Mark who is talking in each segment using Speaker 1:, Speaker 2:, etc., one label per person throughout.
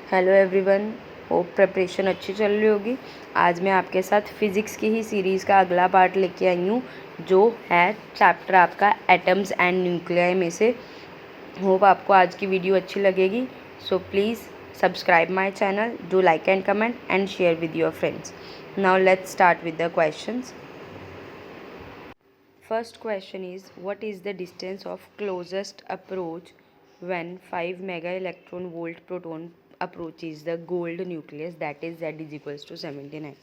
Speaker 1: Hello everyone, hope preparation अच्छी चल रही होगी। आज मैं आपके साथ फिज़िक्स की ही सीरीज़ का अगला पार्ट लेके आई हूँ, जो है चैप्टर आपका एटम्स एंड न्यूक्लियाई में से। होप आपको आज की वीडियो अच्छी लगेगी। So please subscribe my channel, do like and comment and share with your friends. Now let's start with the questions. First question is, what is the distance of closest approach when 5 mega electron volt proton approaches the gold nucleus, that is z is equals to 79.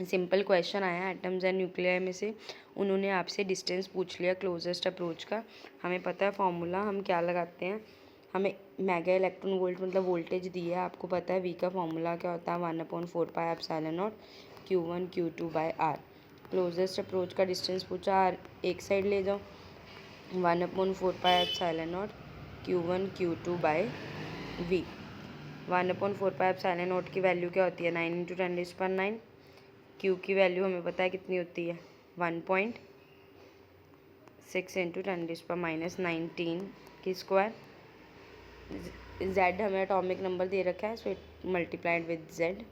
Speaker 1: Simple question आया atoms and nuclear में से। उन्होंने आपसे distance पूछ लिया closest approach का। हमें पता है फॉर्मूला, हम क्या लगाते हैं, हमें मेगा इलेक्ट्रॉन वोल्ट मतलब वोल्टेज दी है। आपको पता है वी का फॉर्मूला क्या होता है, 1/4 pi epsilon naught Q1 Q2 by R. Closest approach का डिस्टेंस पूछा, आर एक साइड ले जाओ, 1/4 pi epsilon naught Q1 Q2 by V. 1/4 pi epsilon naught की वैल्यू क्या होती है, 9 × 10⁹। क्यू की वैल्यू हमें पता है कितनी होती है, 1.6 × 10⁻19 की स्क्वायर। जेड हमें एटॉमिक नंबर दे रखा है, so it multiplied with Z,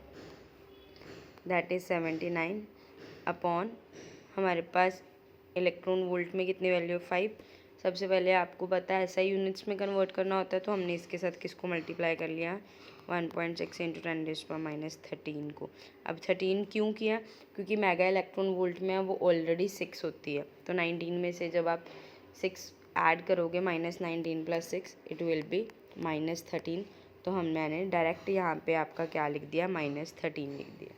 Speaker 1: that is 79 upon हमारे पास इलेक्ट्रॉन वोल्ट में कितनी वैल्यू, 5। सबसे पहले आपको पता है ऐसा यूनिट्स में कन्वर्ट करना होता है, तो हमने इसके साथ किसको मल्टीप्लाई कर लिया, 1.6 × 10⁻13 को। अब 13 क्यों किया, क्योंकि मेगा इलेक्ट्रॉन वोल्ट में वो ऑलरेडी 6 होती है, तो 19 में से जब आप 6 ऐड करोगे, -19 + 6 इट विल बी -13। तो मैंने डायरेक्ट यहाँ पे आपका क्या लिख दिया, -13 लिख दिया।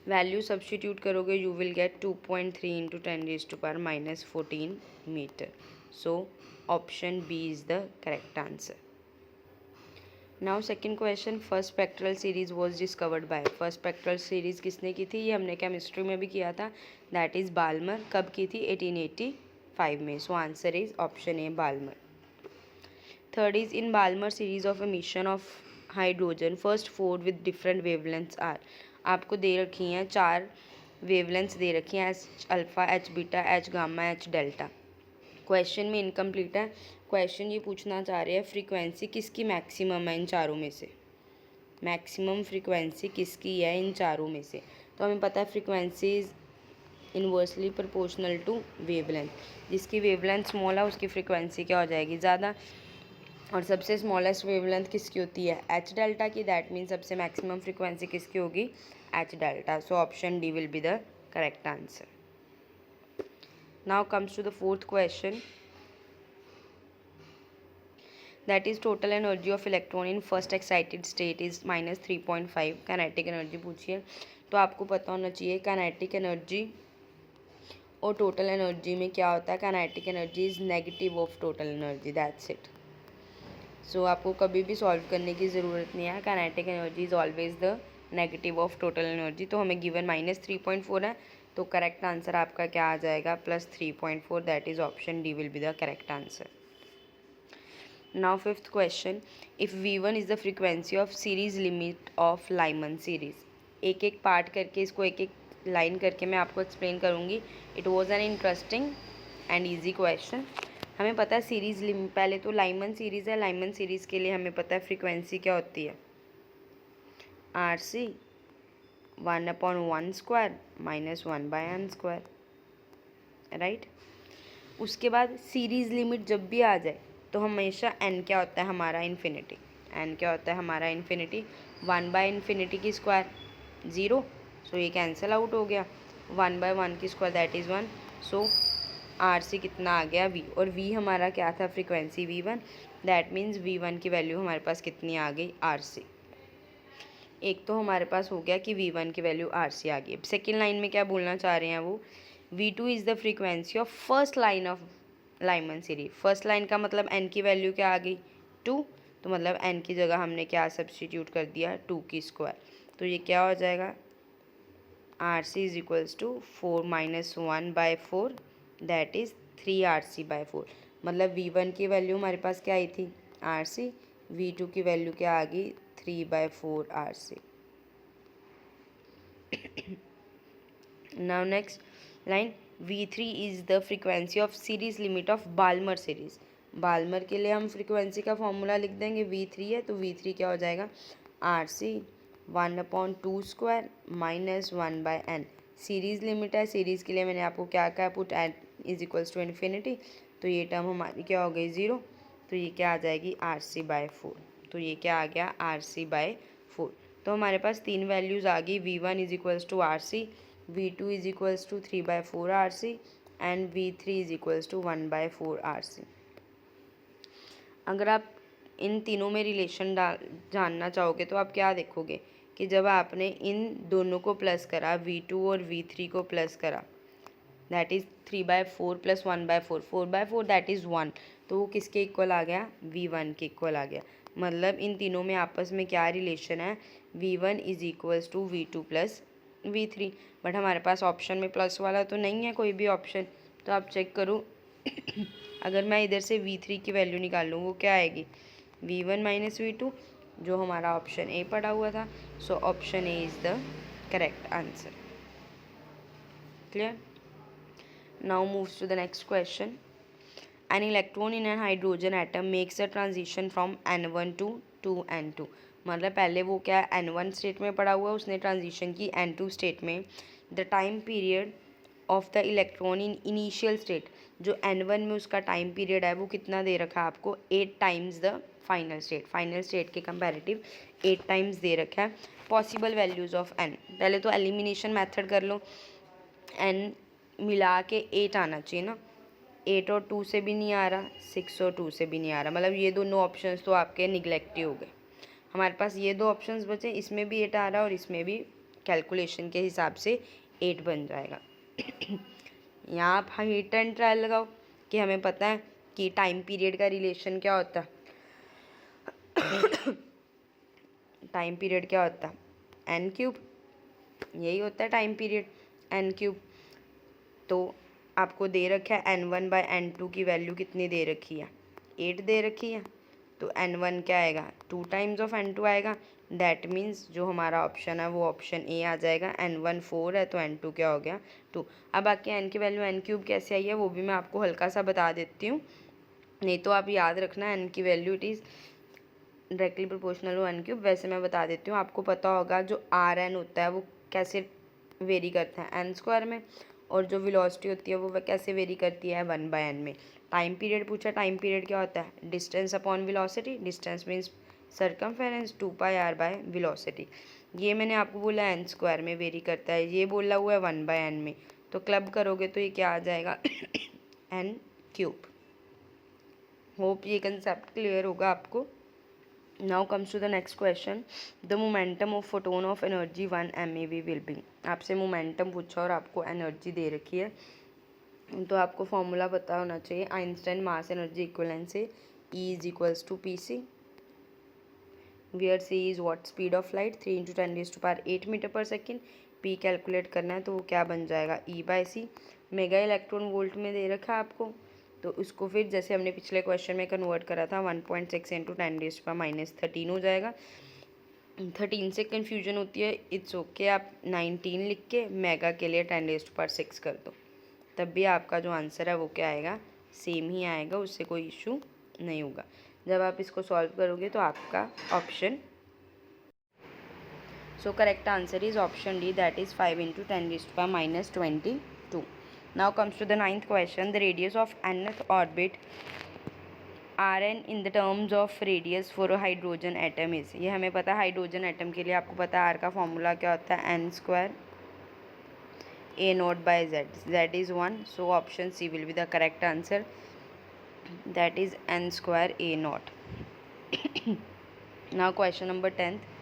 Speaker 1: वैल्यू सब्स्टिट्यूट करोगे, you will get 2.3 × 10⁻14 metre. So option B is the correct answer. Now second question, first spectral series was discovered by. First spectral series किसने की थी, ये हमने केमिस्ट्री में भी किया था, दैट इज़ बाल्मर। कब की थी, 1885 में। So answer is option A, Balmer. Third is, in Balmer series of emission of hydrogen first 4 with different wavelengths are. आपको दे रखी हैं 4 वेवलेंथ्स दे रखी हैं, H alpha, H beta, H gamma, H delta. Question में इनकम्प्लीट है। Question ये पूछना चाह रहे हैं फ्रीक्वेंसी किसकी मैक्सिमम है इन चारों में से, मैक्सिमम फ्रीक्वेंसी किसकी है इन चारों में से। तो हमें पता है frequency is inversely proportional to wavelength. जिसकी वेवलेंथ स्मॉल है उसकी फ्रीक्वेंसी क्या हो जाएगी, ज़्यादा। और सबसे स्मॉलेस्ट वेवलेंथ किसकी होती है, एच डेल्टा की। दैट मीन सबसे मैक्सिमम फ्रीक्वेंसी किसकी होगी, H delta. So option D will be the correct answer. Now comes to the fourth question, that is total energy of electron in first excited state is -3.5। Kinetic energy पूछिए, तो आपको पता होना चाहिए kinetic energy और total energy में क्या होता है। Kinetic energy is negative of total energy, that's it. So आपको कभी भी सॉल्व करने की ज़रूरत नहीं है, kinetic energy is always the negative of total energy. तो हमें गिवन -3.4 है, तो करेक्ट आंसर आपका क्या आ जाएगा, +3.4, that is option D will be the correct answer. Now fifth question, if V1 is the frequency of series limit of Lyman series. एक एक part करके इसको एक एक लाइन करके मैं आपको एक्सप्लेन करूँगी। It was an interesting and easy question. हमें पता है सीरीज पहले तो लाइमन सीरीज़ है, लाइमन सीरीज़ के लिए हमें पता है फ्रीक्वेंसी क्या होती है, RC 1/1² -1/n², राइट। उसके बाद सीरीज़ लिमिट जब भी आ जाए तो हमेशा n क्या होता है हमारा, इन्फिनिटी। n क्या होता है हमारा, इन्फिनिटी। 1/∞ की स्क्वायर 0, सो ये कैंसिल आउट हो गया। 1/1 की square that is 1। So RC कितना आ गया, V। और V हमारा क्या था, frequency V1। That means V1 की वैल्यू हमारे पास कितनी आ गई, RC। एक तो हमारे पास हो गया कि V1 की वैल्यू RC आ गई। सेकेंड लाइन में क्या बोलना चाह रहे हैं वो, V2 is the frequency of first line of Lyman series. First line का मतलब n की वैल्यू क्या आ गई, 2। तो मतलब n की जगह हमने क्या सब्सटीट्यूट कर दिया, 2 की स्क्वायर। तो ये क्या हो जाएगा, RC is equals to 4 - 1/4, that is 3RC/4। मतलब V1 की वैल्यू हमारे पास क्या आई थी, RC। V2 की वैल्यू क्या आ गई, 3/4 RC। Now next line, V3 is the frequency of series limit of Balmer series. Balmer के लिए हम फ्रीक्वेंसी का फॉर्मूला लिख देंगे, V3 है तो V3 क्या हो जाएगा, RC 1/2² minus 1/n। Series limit है, सीरीज़ के लिए मैंने आपको क्या कहा, put n is equals to infinity, तो ये टर्म हमारी क्या हो गई 0, तो ये क्या आ जाएगी RC/4। तो ये क्या आ गया RC/4। तो हमारे पास 3 वैल्यूज़ आ गई, V1 is equals to RC, V2 is equals to 3/4 RC and V3 is equals to 1/4 RC। अगर आप इन तीनों में रिलेशन जानना चाहोगे तो आप क्या देखोगे कि जब आपने इन दोनों को प्लस करा, V2 और V3 को प्लस करा, that is 3/4 plus 1/4, 4/4 that is 1, तो वो किसके इक्वल आ गया, V1 के इक्वल आ गया। मतलब इन तीनों में आपस में क्या रिलेशन है, V1 is equals to V2 plus V3। But हमारे पास ऑप्शन में प्लस वाला तो नहीं है कोई भी ऑप्शन, तो आप चेक करो अगर मैं इधर से V3 की वैल्यू निकाल लूँ वो क्या आएगी, V1 माइनस V2, जो हमारा ऑप्शन ए पड़ा हुआ था। So option A is the correct answer. Clear? Now moves to the next question. An electron in a hydrogen atom makes a transition from N1 to 2N2। मतलब पहले वो क्या N1 state में पड़ा हुआ है, उसने ट्रांजिशन की N2 स्टेट में। The time period of the electron in initial state, जो N1 में उसका टाइम पीरियड है वो कितना दे रखा है आपको, 8 times the final state. Final state के कंपैरेटिव 8 टाइम्स दे रखा है। पॉसिबल वैल्यूज़ ऑफ N, पहले तो एलिमिनेशन मेथड कर लो, N मिला के 8 आना चाहिए ना, 8 और 2 से भी नहीं आ रहा, 6 और 2 से भी नहीं आ रहा, मतलब ये दोनों ऑप्शंस तो आपके निगलेक्ट ही हो गए। हमारे पास ये दो ऑप्शंस बचे, इसमें भी 8 आ रहा है और इसमें भी कैलकुलेशन के हिसाब से 8 बन जाएगा। यहाँ आप हिट एंड ट्रायल लगाओ कि हमें पता है कि टाइम पीरियड का रिलेशन क्या होता है। टाइम पीरियड क्या होता है, n3, यही होता है टाइम पीरियड n3। तो आपको दे रखा है N1/N2 की वैल्यू कितनी दे रखी है, 8 दे रखी है, तो N1 क्या आएगा, 2 टाइम्स ऑफ N2 आएगा। दैट मीन्स जो हमारा ऑप्शन है वो ऑप्शन ए आ जाएगा। N1 4 है तो N2 क्या हो गया 2। अब बाकी N की वैल्यू n³ कैसे आई है वो भी मैं आपको हल्का सा बता देती हूँ, नहीं तो आप याद रखना N की value it is directly proportional to n³। वैसे मैं बता देती हूँ, आपको पता होगा जो Rn होता है वो कैसे वेरी करता है n² में, और जो वेलोसिटी होती है वो कैसे वेरी करती है 1/n में। टाइम पीरियड पूछा, टाइम पीरियड क्या होता है, distance upon velocity, distance means circumference 2πr velocity. ये मैंने आपको बोला n² में वेरी करता है, ये बोला हुआ है 1/n में, तो क्लब करोगे तो ये क्या आ जाएगा n³। होप ये कंसेप्ट क्लियर होगा आपको। Now comes to the next question. The momentum of photon of energy 1 MeV will be। आपसे मोमेंटम पूछा और आपको एनर्जी दे रखी है, तो आपको फॉर्मूला पता होना चाहिए आइंस्टाइन मास एनर्जी इक्विवेलेंस से, E is equals to PC, where C is what speed of light, 3 × 10⁸ metre पर सेकेंड। P कैलकुलेट करना है तो वो क्या बन जाएगा E/C। मेगा इलेक्ट्रॉन वोल्ट में दे रखा है आपको, तो उसको फिर जैसे हमने पिछले क्वेश्चन में कन्वर्ट करा था 1.6 × 10⁻³ हो जाएगा। 13 से कन्फ्यूजन होती है, इट्स ओके, आप 19 लिख के मेगा के लिए 10⁻6 कर दो, तब भी आपका जो आंसर है वो क्या आएगा, सेम ही आएगा, उससे कोई इशू नहीं होगा। जब आप इसको सॉल्व करोगे तो आपका option, so correct answer is option D, that is 5 × 10⁻22। Now comes to the 9th question. The radius of nth orbit Rn in the terms of radius for a hydrogen atom is। ये हमें पता है hydrogen atom के लिए आपको पता है R का फॉर्मूला क्या होता है, n² A0/Z, Z is 1, so option C will be the correct answer, that is n² A0। Now question number 10th.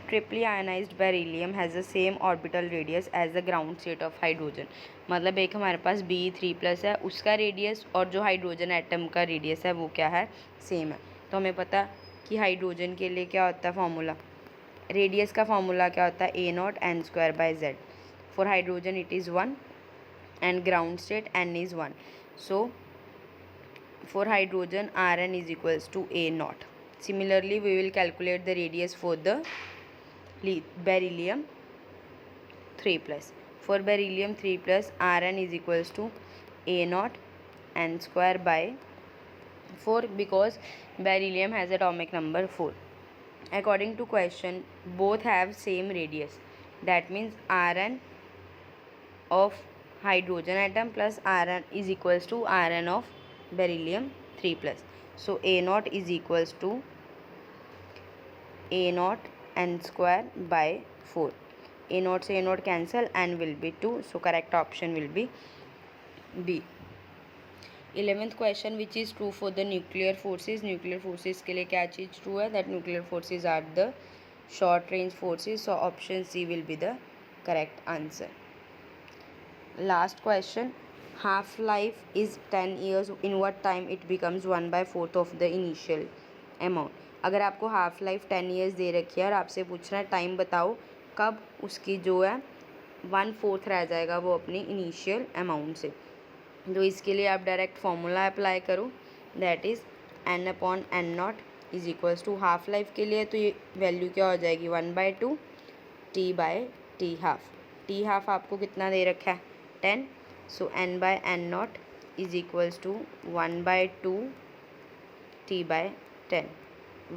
Speaker 1: Triply ionized beryllium has the same orbital radius as the ground state of hydrogen. मतलब एक हमारे पास Be3+ है, उसका radius और जो hydrogen atom का radius है वो क्या है, सेम है। तो हमें पता कि हाइड्रोजन के लिए क्या होता है फॉर्मूला, रेडियस का फॉर्मूला क्या होता है A0 n²/Z। For hydrogen it is 1 and ground state n is 1, so for hydrogen Rn is equals to A0। Similarly, we will calculate the radius for the beryllium 3+. For beryllium 3+, Rn is equals to A0 n² by 4 because beryllium has atomic number 4. According to question, both have same radius. That means Rn of hydrogen atom plus Rn is equals to Rn of beryllium 3 plus. So A naught is equals to A naught n square by 4. A naught से A naught cancel and will be 2. So correct option will be B. 11th question, which is true for the nuclear forces. Nuclear forces के लिए क्या चीज़ true है? That nuclear forces are the short range forces. So option C will be the correct answer. Last question, half life is 10 years. In what time it becomes 1/4 of the initial amount? अगर आपको half life 10 years they रखी है और आपसे पूछना है time बताओ कब उसकी जो है 1/4 रह जाएगा वो अपनी इनिशियल अमाउंट से, तो इसके लिए आप डायरेक्ट फॉर्मूला अप्लाई करो, that is n/n0 is equals to half life के लिए तो ये वैल्यू क्या हो जाएगी 1/2 t/t हाफ. टी हाफ आपको कितना दे रखा है 10. सो n/n0 is equals to 1/2 t/10.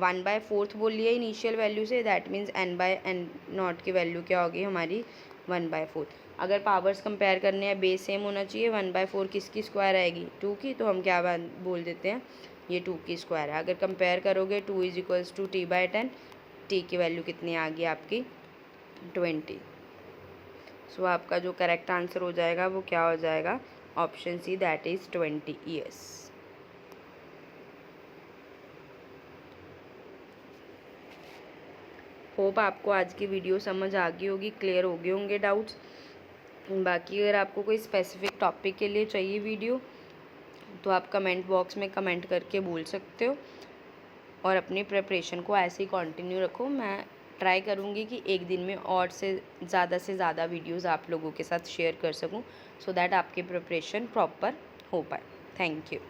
Speaker 1: 1/4 बोल लिया इनिशियल वैल्यू से, दैट मीन्स n/n0 की वैल्यू क्या होगी हमारी 1/4. अगर पावर्स कंपेयर करने हैं बेस सेम होना चाहिए. 1/4 किसकी स्क्वायर आएगी 2 की, तो हम क्या बोल देते हैं ये 2 की स्क्वायर है. अगर कंपेयर करोगे 2 is equals to t/10, T की वैल्यू कितनी आ गई आपकी 20. सो आपका जो करेक्ट आंसर हो जाएगा वो क्या हो जाएगा option C, that is 20 years. Hope आपको आज की वीडियो समझ आ गई होगी, क्लियर हो गए होंगे डाउट्स. बाकी अगर आपको कोई स्पेसिफिक टॉपिक के लिए चाहिए वीडियो तो आप कमेंट बॉक्स में कमेंट करके बोल सकते हो और अपनी प्रिपरेशन को ऐसे ही कंटिन्यू रखो. मैं ट्राई करूँगी कि एक दिन में और से ज़्यादा वीडियोस आप लोगों के साथ शेयर कर सकूँ, सो दैट आपकी प्रिपरेशन प्रॉपर हो पाए. Thank you.